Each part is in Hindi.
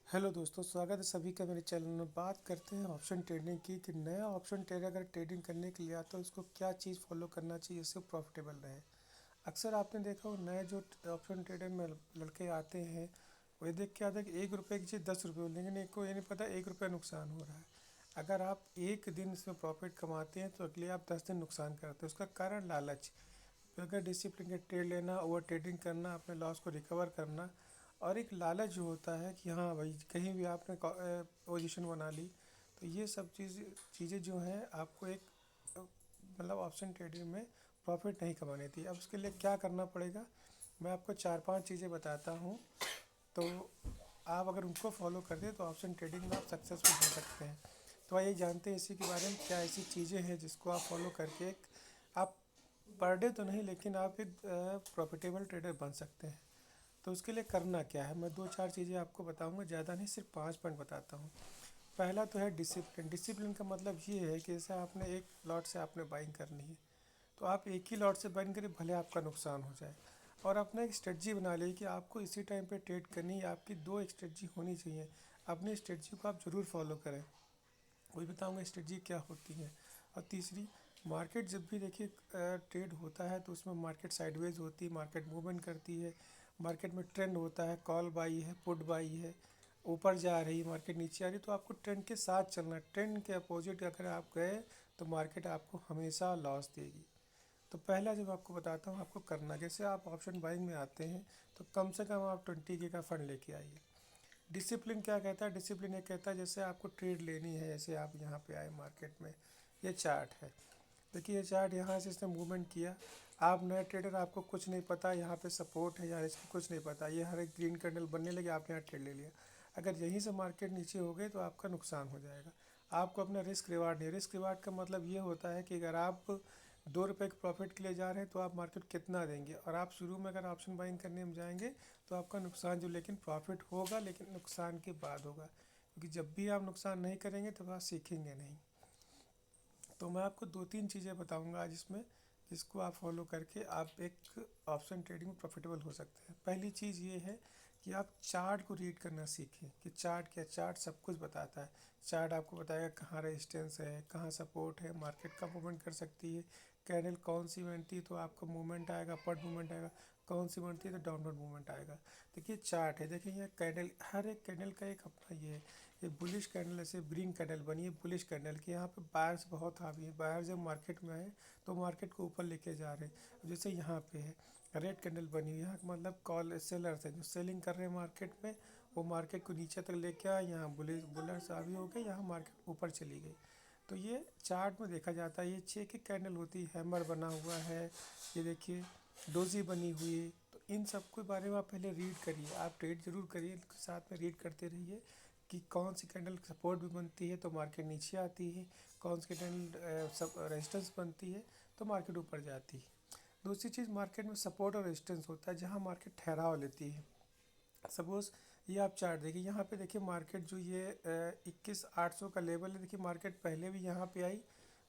हेलो दोस्तों, स्वागत है सभी का मेरे चैनल में। बात करते हैं ऑप्शन ट्रेडिंग की कि नया ऑप्शन ट्रेडर अगर ट्रेडिंग करने के लिए आता है उसको क्या चीज़ फॉलो करना चाहिए जिससे प्रॉफिटेबल रहे। अक्सर आपने देखा हो नए जो ऑप्शन ट्रेडर में लड़के आते हैं वो देख के आते हैं कि 1 रुपये की चीज़ 10 रुपये, लेकिन एक को ये नहीं पता 1 रुपया नुकसान हो रहा है। अगर आप एक दिन इसमें प्रॉफिट कमाते हैं तो अगले आप 10 दिन नुकसान करते हैं। उसका कारण लालच। बगैर डिसिप्लिन के ट्रेड लेना, ओवर ट्रेडिंग करना, अपने लॉस को रिकवर करना, और एक लालच जो होता है कि हाँ भाई कहीं भी आपने पोजीशन बना ली। तो ये सब चीज़ें जो हैं आपको एक मतलब ऑप्शन ट्रेडिंग में प्रॉफिट नहीं कमानी थी। अब उसके लिए क्या करना पड़ेगा, मैं आपको 4-5 चीज़ें बताता हूँ। तो आप अगर उनको फॉलो कर दें तो ऑप्शन ट्रेडिंग में आप सक्सेसफुल हो सकते हैं। तो आइए जानते हैं इसी के बारे में, क्या ऐसी चीज़ें हैं जिसको आप फॉलो करके एक आप पर डे तो नहीं लेकिन आप एक प्रॉफिटेबल ट्रेडर बन सकते हैं। तो उसके लिए करना क्या है, मैं 2-4 चीज़ें आपको बताऊंगा, ज़्यादा नहीं, सिर्फ 5 पॉइंट बताता हूँ। पहला तो है डिसिप्लिन। डिसिप्लिन का मतलब ये है कि जैसे आपने एक लॉट से आपने बाइंग करनी है तो आप एक ही लॉट से बाइंग करें, भले आपका नुकसान हो जाए। और अपने एक स्ट्रेटजी बना ली कि आपको इसी टाइम पे ट्रेड करनी है। आपकी दो स्ट्रेटजी होनी चाहिए, अपनी स्ट्रेटजी को आप ज़रूर फॉलो करें। वही बताऊंगा स्ट्रेटजी क्या होती है। और तीसरी, मार्केट जब भी देखिए ट्रेड होता है तो उसमें मार्केट साइडवेज होती है, मार्केट मूवमेंट करती है। मार्केट में ट्रेंड होता है, कॉल बाई है, पुट बाई है, ऊपर जा रही मार्केट, नीचे आ रही, तो आपको ट्रेंड के साथ चलना है। ट्रेंड के अपोजिट अगर आप गए तो मार्केट आपको हमेशा लॉस देगी। तो पहला जब आपको बताता हूँ आपको करना, जैसे आप ऑप्शन बाइंग में आते हैं तो कम से कम आप 20K का फंड लेके आइए। डिसिप्लिन क्या कहता है, डिसिप्लिन ये कहता है जैसे आपको ट्रेड लेनी है, जैसे आप यहाँ पे आए मार्केट में, ये चार्ट है। देखिए ये चार्ट, यहाँ से इसने मूवमेंट किया। आप नए ट्रेडर, आपको कुछ नहीं पता यहाँ पे सपोर्ट है यार, इसको कुछ नहीं पता, ये हर एक ग्रीन कैंडल बनने लगे, आपने यहाँ ट्रेड ले लिया। अगर यहीं से मार्केट नीचे हो गए तो आपका नुकसान हो जाएगा। आपको अपना रिस्क रिवार्ड नहीं, रिस्क रिवार्ड का मतलब ये होता है कि अगर आप 2 रुपये के प्रॉफिट के लिए जा रहे हैं तो आप मार्केट कितना देंगे। और आप शुरू में अगर ऑप्शन बाइंग करने में जाएंगे तो आपका नुकसान जो, लेकिन प्रॉफिट होगा लेकिन नुकसान के बाद होगा, क्योंकि जब भी आप नुकसान नहीं करेंगे तो आप सीखेंगे नहीं। तो मैं आपको 2-3 चीज़ें बताऊंगा आज इसमें, जिसको आप फॉलो करके आप एक ऑप्शन ट्रेडिंग में प्रॉफिटेबल हो सकते हैं। पहली चीज़ ये है कि आप चार्ट को रीड करना सीखें कि चार्ट क्या, चार्ट सब कुछ बताता है। चार्ट आपको बताएगा कहाँ रेजिस्टेंस है, कहाँ सपोर्ट है, मार्केट का मूवमेंट कर सकती है, कैंडल कौन सी बनती है तो आपका मूवमेंट आएगा, अपवर्ड मूवमेंट आएगा, कौन सी बनती है तो डाउनवर्ड मूवमेंट आएगा। देखिए चार्ट है, देखिए ये कैंडल, हर एक कैंडल का एक अपना ये है। ये बुलिश कैंडल, ऐसे ग्रीन कैंडल बनी है बुलिश कैंडल की, यहाँ पे बायर्स बहुत हावी है। बायर जब मार्केट में आए तो मार्केट को ऊपर लेके जा रहे हैं। जैसे यहाँ पे है रेड कैंडल बनी हुई, यहाँ का मतलब कॉल सेलर्स हैं जो सेलिंग कर रहे हैं मार्केट में, वो मार्केट को नीचे तक लेके आए, यहाँ बुलिश बुलर्स हावी हो गए, यहाँ मार्केट ऊपर चली गई। तो ये चार्ट में देखा जाता है। ये 6 की कैंडल होती है, हैमर बना हुआ है, ये देखिए डोजी बनी हुई है। तो इन सब के बारे में आप पहले रीड करिए, आप ट्रेड जरूर करिए, साथ में रीड करते रहिए कि कौन सी कैंडल सपोर्ट भी बनती है तो मार्केट नीचे आती है, कौन सी कैंडल सब रेजिस्टेंस बनती है तो मार्केट ऊपर जाती है। दूसरी चीज़, मार्केट में सपोर्ट और रेजिस्टेंस होता है जहाँ मार्केट ठहराव लेती है। सपोज़ ये आप चार्ट देखिए, यहाँ पे देखिए मार्केट जो ये 21,800 का लेवल है, देखिए मार्केट पहले भी यहाँ पे आई,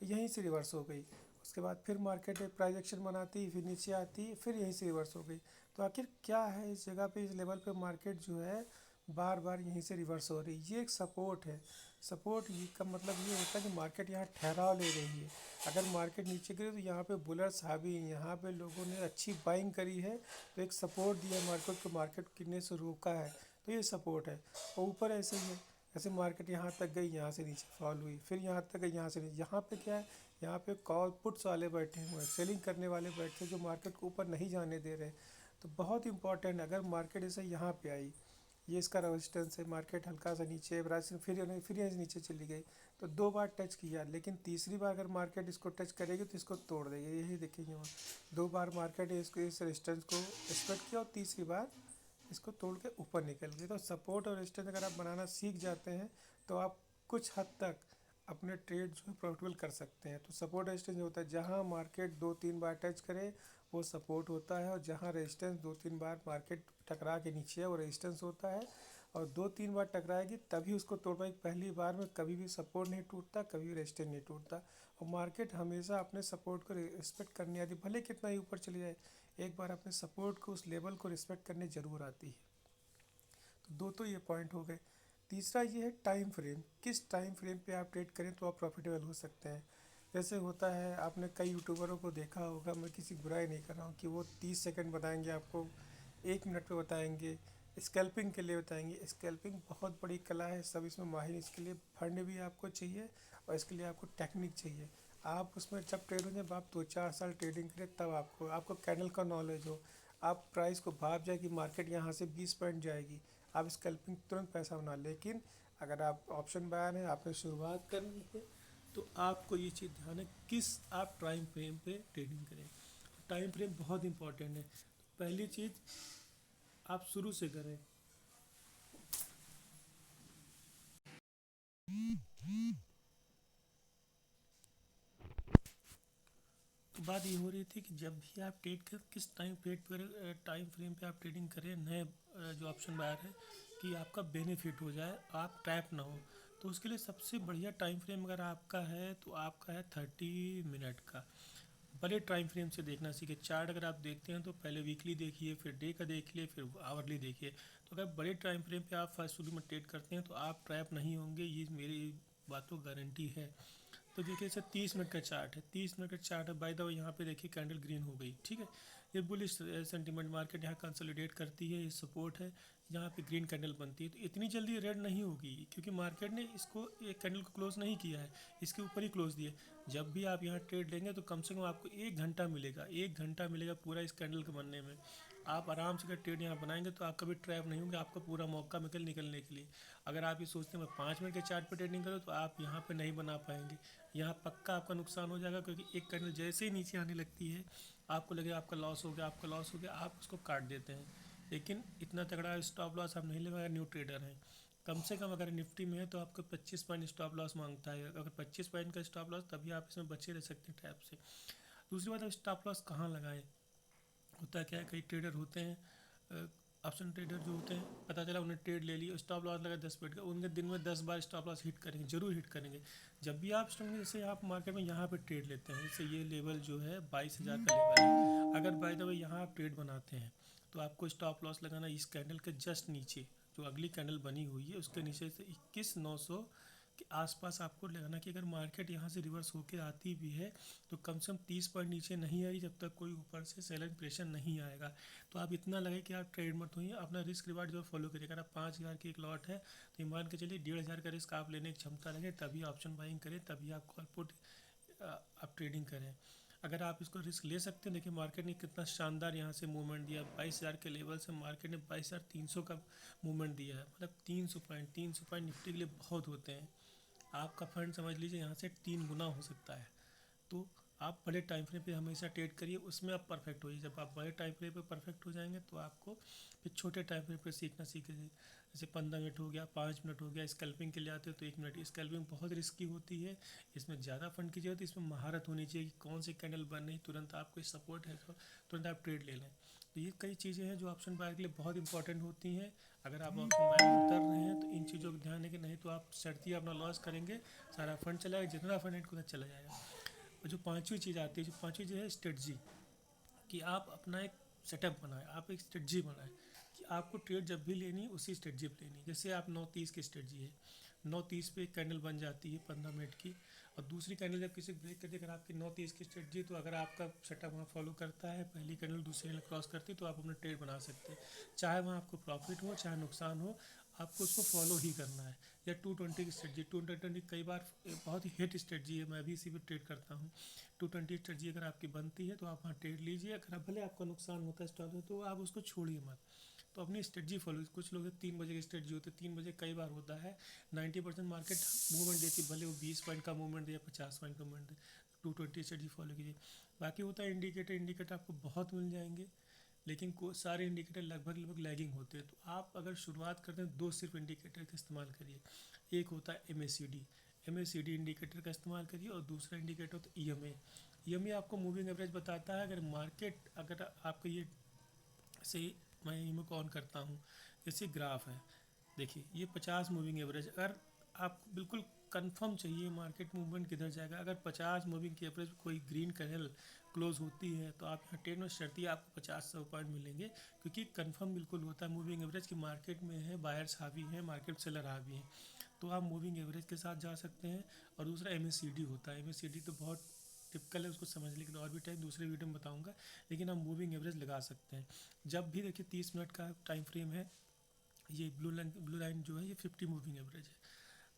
यहीं से रिवर्स हो गई। उसके बाद फिर मार्केट एक प्राइस एक्शन बनाती है, फिर नीचे आती है, फिर यहीं से रिवर्स हो गई। तो आखिर क्या है इस जगह पे, इस लेवल पे मार्केट जो है बार बार यहीं से रिवर्स हो रही है, ये एक सपोर्ट है। सपोर्ट ये का मतलब ये होता है कि मार्केट यहाँ ठहराव ले रही है। अगर मार्केट नीचे गिरे तो यहाँ पे बुलर्स हावी हैं, यहाँ पे लोगों ने अच्छी बाइंग करी है, तो एक सपोर्ट दिया मार्केट को, मार्केट गिरने से रोका है, तो ये सपोर्ट है। और ऊपर ऐसे ही है, ऐसे मार्केट यहाँ तक गई, यहाँ से नीचे फॉल हुई, फिर यहाँ तक गई, यहाँ से नीचे। यहाँ पे क्या है, यहाँ पे कॉल पुट्स वाले बैठे हुए हैं, सेलिंग करने वाले बैठे हैं जो मार्केट को ऊपर नहीं जाने दे रहे। तो बहुत इंपॉर्टेंट, अगर मार्केट ऐसे यहाँ पे आई, ये इसका रेजिस्टेंस है, मार्केट हल्का सा नीचे फिर यहाँ से नीचे चली गई, तो 2 बार टच किया, लेकिन तीसरी बार अगर मार्केट इसको टच करेगी तो इसको तोड़ देगी। यही देखेंगे वहाँ 2 बार मार्केट इसको, इस रेजिस्टेंस को रिस्पेक्ट किया और तीसरी बार इसको तोड़ के ऊपर निकल गई। तो सपोर्ट और रेजिस्टेंस अगर आप बनाना सीख जाते हैं तो आप कुछ हद तक अपने ट्रेड जो है प्रॉफिटेबल कर सकते हैं। तो सपोर्ट रेजिस्टेंस होता है, जहाँ मार्केट 2-3 बार टच करे वो सपोर्ट होता है, और जहाँ रेजिस्टेंस 2-3 बार मार्केट टकरा के नीचे है वो रेजिस्टेंस होता है। और 2-3 बार टकराएगी तभी उसको तोड़ पाएगी, पहली बार में कभी भी सपोर्ट नहीं टूटता, कभी रेजिस्टेंस नहीं टूटता। और मार्केट हमेशा अपने सपोर्ट को रिस्पेक्ट करने आती, भले कितना ही ऊपर चली जाए, एक बार अपने सपोर्ट को, उस लेवल को रिस्पेक्ट करने ज़रूर आती है। तो दो तो ये पॉइंट हो गए। तीसरा ये है टाइम फ्रेम, किस टाइम फ्रेम पे आप ट्रेड करें तो आप प्रॉफिटेबल हो सकते हैं। जैसे होता है, आपने कई यूट्यूबरों को देखा होगा, मैं किसी की बुराई नहीं कर रहा हूँ, कि वो 30 सेकंड बताएंगे आपको, 1 मिनट पे बताएंगे, स्कैल्पिंग के लिए बताएंगे। स्कैल्पिंग बहुत बड़ी कला है, सब इसमें माहिर, इसके लिए फंड भी आपको चाहिए और इसके लिए आपको टेक्निक चाहिए। आप उसमें जब ट्रेड हो, जब आप 2-4 साल ट्रेडिंग करें तब आपको कैंडल का नॉलेज हो, आप प्राइस को भाप जाए कि मार्केट यहाँ से 20 पॉइंट जाएगी, आप स्कैल्पिंग तुरंत पैसा बना। लेकिन अगर आप ऑप्शन बायर हैं, आपने शुरुआत करनी है, तो आपको ये चीज़ ध्यान है किस आप टाइम फ्रेम पे ट्रेडिंग करें। टाइम फ्रेम बहुत इंपॉर्टेंट है। तो पहली चीज़ आप शुरू से करें। तो बात ये हो रही थी कि जब भी आप ट्रेड कर, किस टाइम फ्रेम पे आप ट्रेडिंग करें, नए जो ऑप्शन बायर है, कि आपका बेनिफिट हो जाए, आप ट्रैप ना हो। तो उसके लिए सबसे बढ़िया टाइम फ्रेम अगर आपका है तो आपका है 30 मिनट का। बड़े टाइम फ्रेम से देखना सीखे। चार्ट अगर आप देखते हैं तो पहले वीकली देखिए, फिर डे का देखिए, फिर आवरली देखिए। तो अगर बड़े टाइम फ्रेम पे आप फर्स्ट शुरू में ट्रेड करते हैं तो आप ट्रैप नहीं होंगे, ये मेरी बातों गारंटी है। तो देखिए सर, 30 मिनट का चार्ट है, 30 मिनट का चार्ट है। बाय द वे यहाँ पे देखिए कैंडल ग्रीन हो गई, ठीक है। ये बुलिश सेंटीमेंट, मार्केट यहाँ कंसोलिडेट करती है, ये सपोर्ट है, यहाँ पे ग्रीन कैंडल बनती है। तो इतनी जल्दी रेड नहीं होगी क्योंकि मार्केट ने इसको एक कैंडल को क्लोज नहीं किया है, इसके ऊपर ही क्लोज दिया। जब भी आप यहाँ ट्रेड लेंगे तो कम से कम आपको 1 घंटा मिलेगा, 1 घंटा मिलेगा पूरा इस कैंडल के बनने में। आप आराम से अगर ट्रेड यहाँ बनाएंगे तो आप कभी ट्रैप नहीं होंगे, आपका पूरा मौका निकलने के लिए। अगर आप ये सोचते हैं मैं 5 मिनट के चार्ट पर ट्रेडिंग करूँ तो आप यहाँ पर नहीं बना पाएंगे, यहाँ पक्का आपका नुकसान हो जाएगा। क्योंकि एक कैंडल जैसे ही नीचे आने लगती है, आपको लगेगा आपका लॉस हो गया, आपका लॉस हो गया, आप उसको काट देते हैं। लेकिन इतना तगड़ा स्टॉप लॉस आप नहीं लेंगे अगर न्यू ट्रेडर हैं। कम से कम अगर निफ्टी में है तो आपको 25 पॉइंट स्टॉप लॉस मांगता है। अगर 25 पॉइंट का स्टॉप लॉस, तभी आप इसमें बचे रह सकते हैं ट्रैप से। दूसरी बात, अब स्टॉप लॉस कहाँ लगाएं। होता क्या है, कई ट्रेडर होते हैं, ऑप्शन ट्रेडर जो होते हैं, पता चला उन्हें ट्रेड ले लिया, स्टॉप लॉस लगा 10 मिनट का, उनके दिन में 10 बार स्टॉप लॉस हिट करेंगे, जरूर हिट करेंगे। जब भी आप स्टॉक, जैसे आप मार्केट में यहाँ पे ट्रेड लेते हैं, जैसे ये लेवल जो है 22,000 का लेवल है, अगर बाय द वे यहाँ आप ट्रेड बनाते हैं तो आपको स्टॉप लॉस लगाना इस कैंडल के जस्ट नीचे, जो अगली कैंडल बनी हुई है उसके नीचे से 21,900 के आसपास आपको लगाना। कि अगर मार्केट यहाँ से रिवर्स होकर आती भी है तो कम से कम 30 पॉइंट नीचे नहीं आई, जब तक कोई ऊपर से सेलर प्रेशर नहीं आएगा। तो आप इतना लगे कि आप ट्रेड मत होइए, अपना रिस्क रिवार्ड जो फॉलो करिए। अगर आप 5,000 की एक लॉट है तो मान के चलिए 1,500 का रिस्क आप लेने की क्षमता रखे, तभी ऑप्शन बाइंग करें, तभी आप कॉल पुट आप ट्रेडिंग करें। अगर आप इसको रिस्क ले सकते हैं, देखिए मार्केट ने कितना शानदार यहाँ से मूवमेंट दिया, 22,000 के लेवल से मार्केट ने 22,300 का मूवमेंट दिया है। मतलब 300 पॉइंट निफ्टी के लिए बहुत होते हैं। आपका फंड समझ लीजिए यहाँ से 3 गुना हो सकता है। तो आप बड़े टाइम फ्रेम पे हमेशा ट्रेड करिए, उसमें आप परफेक्ट होइए। जब आप बड़े टाइम फ्रेम पे परफेक्ट हो जाएंगे तो आपको फिर छोटे टाइम फ्रेम पे सीखना सीखिए। जैसे 15 मिनट हो गया, 5 मिनट हो गया। स्कैल्पिंग के लिए आते हो तो 1 मिनट। स्कैल्पिंग बहुत रिस्की होती है, इसमें ज़्यादा फंड की जरूरत है, इसमें महारत होनी चाहिए कि कौन सी कैंडल बन रही, तुरंत आपको सपोर्ट है तो तुरंत आप ट्रेड ले लें। तो ये कई चीज़ें हैं जो ऑप्शन बायर के लिए बहुत इंपॉर्टेंट होती हैं। अगर आप ऑप्शन बायर में उतर रहे हैं तो इन चीज़ों का ध्यान है, कि नहीं तो आप शर्ती अपना लॉस करेंगे, सारा फंड चला जाएगा, जितना फंड है उतना चला जाएगा। और जो पांचवी चीज़ आती है, जो पांचवी चीज़ है स्ट्रेटजी, कि आप अपना एक सेटअप बनाएं, आप एक स्ट्रेटजी बनाएं कि आपको ट्रेड जब भी लेनी है उसी स्ट्रेटजी पे लेनी है। जैसे आप 9:30 की स्ट्रेटजी है, 9:30 पे एक कैंडल बन जाती है 15 मिनट की, और दूसरी कैंडल जब किसी ब्रेक करती है, अगर आपकी 9:30 की स्ट्रेटजी, तो अगर आपका सेटअप वहाँ फॉलो करता है, पहली कैंडल दूसरी कैंडल क्रॉस करती है, तो आप अपना ट्रेड बना सकते हैं। चाहे वहाँ आपको प्रॉफिट हो चाहे नुकसान हो, आपको उसको फॉलो ही करना है। या 220 की स्ट्रेटजी, 220 कई बार बहुत ही हिट स्ट्रेटजी है, मैं भी इसी पर ट्रेड करता हूँ। 220 स्ट्रेटजी अगर आपकी बनती है तो आप वहाँ ट्रेड लीजिए। अगर आप भले आपका नुकसान होता है स्टॉक में तो आप उसको छोड़िए मत। तो अपनी स्ट्रेटजी फॉलो। कुछ लोग 3 बजे की स्ट्रेटजी होती है, 3 बजे कई बार होता है 90% मार्केट मूवमेंट देती है, भले वो 20 पॉइंट का मूवमेंट दे या 50 पॉइंट का मूवमेंट दे। 220 स्ट्रेटजी फॉलो कीजिए। बाकी होता है इंडिकेटर, इंडिकेटर आपको बहुत मिल जाएंगे, लेकिन सारे इंडिकेटर लगभग लैगिंग होते हैं। तो आप अगर शुरुआत करते हैं, दो सिर्फ इंडिकेटर का इस्तेमाल करिए। एक होता है M A C D indicator का इस्तेमाल करिए, और दूसरा इंडिकेटर होता है ई एम ए आपको मूविंग एवरेज बताता है। अगर मार्केट, अगर आपका ये से, मैं ई को ऑन करता हूँ, जैसे ग्राफ है, देखिए ये 50 मूविंग एवरेज, अगर आप बिल्कुल कंफर्म चाहिए मार्केट मूवमेंट किधर जाएगा। अगर 50 मूविंग की एवरेज कोई ग्रीन कैंडल क्लोज होती है तो आप यहाँ ट्रेड में शर्ती आपको 50-100 पॉइंट मिलेंगे, क्योंकि कंफर्म बिल्कुल होता है मूविंग एवरेज की मार्केट में है, बायर्स हावी है, मार्केट सेलर हावी है, तो आप मूविंग एवरेज के साथ जा सकते हैं। और दूसरा MACD होता है, MACD तो बहुत टिपिकल है, उसको समझने के लिए और भी टाइम दूसरे वीडियो में बताऊंगा, लेकिन हम मूविंग एवरेज लगा सकते हैं। जब भी देखिए 30 मिनट का टाइम फ्रेम है, ये ब्लू लाइन जो है ये 50 मूविंग एवरेज है।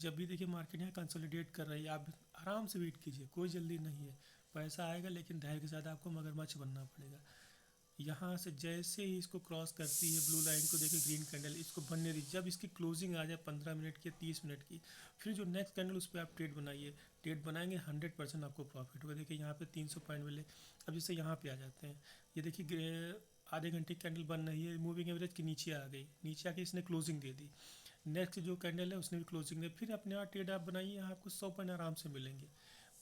जब भी देखिए मार्केट यहाँ कंसोलिडेट कर रही है, आप आराम से वेट कीजिए, कोई जल्दी नहीं है, पैसा आएगा लेकिन धैर्य के साथ आपको मगरमच्छ बनना पड़ेगा। यहाँ से जैसे ही इसको क्रॉस करती है ब्लू लाइन को, देखिए ग्रीन कैंडल, इसको बनने दीजिए। जब इसकी क्लोजिंग आ जाए 15 मिनट की 30 मिनट की, फिर जो नेक्स्ट कैंडल उस पर आप ट्रेड बनाइए। ट्रेड बनाएंगे 100% आपको प्रॉफिट होगा। देखिए यहाँ पे 300 पॉइंट मिले। अब जैसे यहाँ पे आ जाते हैं, ये देखिए आधे घंटे की कैंडल बन रही है, मूविंग एवरेज के नीचे आ गई, नीचे आके इसने क्लोजिंग दे दी। नेक्स्ट जो कैंडल है उसने भी क्लोजिंग दे, फिर अपने आप ट्रेड आप बनाइए, यहाँ आपको 100 पॉइंट आराम से मिलेंगे।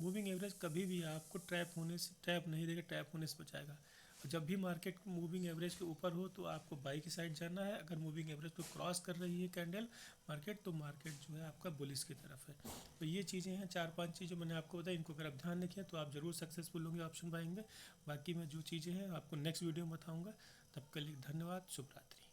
मूविंग एवरेज कभी भी आपको ट्रैप नहीं देगा, ट्रैप होने से बचाएगा। और जब भी मार्केट मूविंग एवरेज के ऊपर हो तो आपको बाई की साइड जाना है। अगर मूविंग एवरेज को क्रॉस कर रही है कैंडल मार्केट, तो मार्केट जो है आपका बुलिश की तरफ है। तो ये चीज़ें हैं, 4-5 चीज़ें मैंने आपको बताई, इनको अगर आप ध्यान रखें तो आप ज़रूर सक्सेसफुल होंगे ऑप्शन बाइंग में। बाकी मैं जो चीज़ें हैं आपको नेक्स्ट वीडियो में बताऊँगा। तब के लिए धन्यवाद, शुभ रात्रि।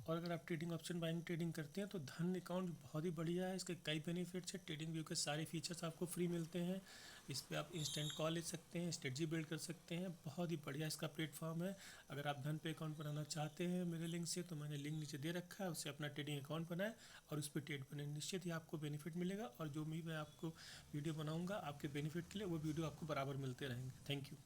और अगर आप ट्रेडिंग ऑप्शन बाइंग ट्रेडिंग करते हैं तो धन अकाउंट बहुत ही बढ़िया है, इसके कई बेनिफिट्स हैं। ट्रेडिंग व्यू के सारे फीचर्स आपको फ्री मिलते हैं। इस पे आप इंस्टेंट कॉल ले सकते हैं, स्ट्रेटजी बिल्ड कर सकते हैं, बहुत ही बढ़िया इसका प्लेटफॉर्म है। अगर आप धन पे अकाउंट बनाना चाहते हैं मेरे लिंक से, तो मैंने लिंक नीचे दे रखा है, उससे अपना ट्रेडिंग अकाउंट बनाएं और उस पर ट्रेड बने, निश्चित ही आपको बेनिफिट मिलेगा। और जो भी मैं आपको वीडियो बनाऊँगा आपके बेनिफिट के लिए, वो वीडियो आपको बराबर मिलते रहेंगे। Thank you.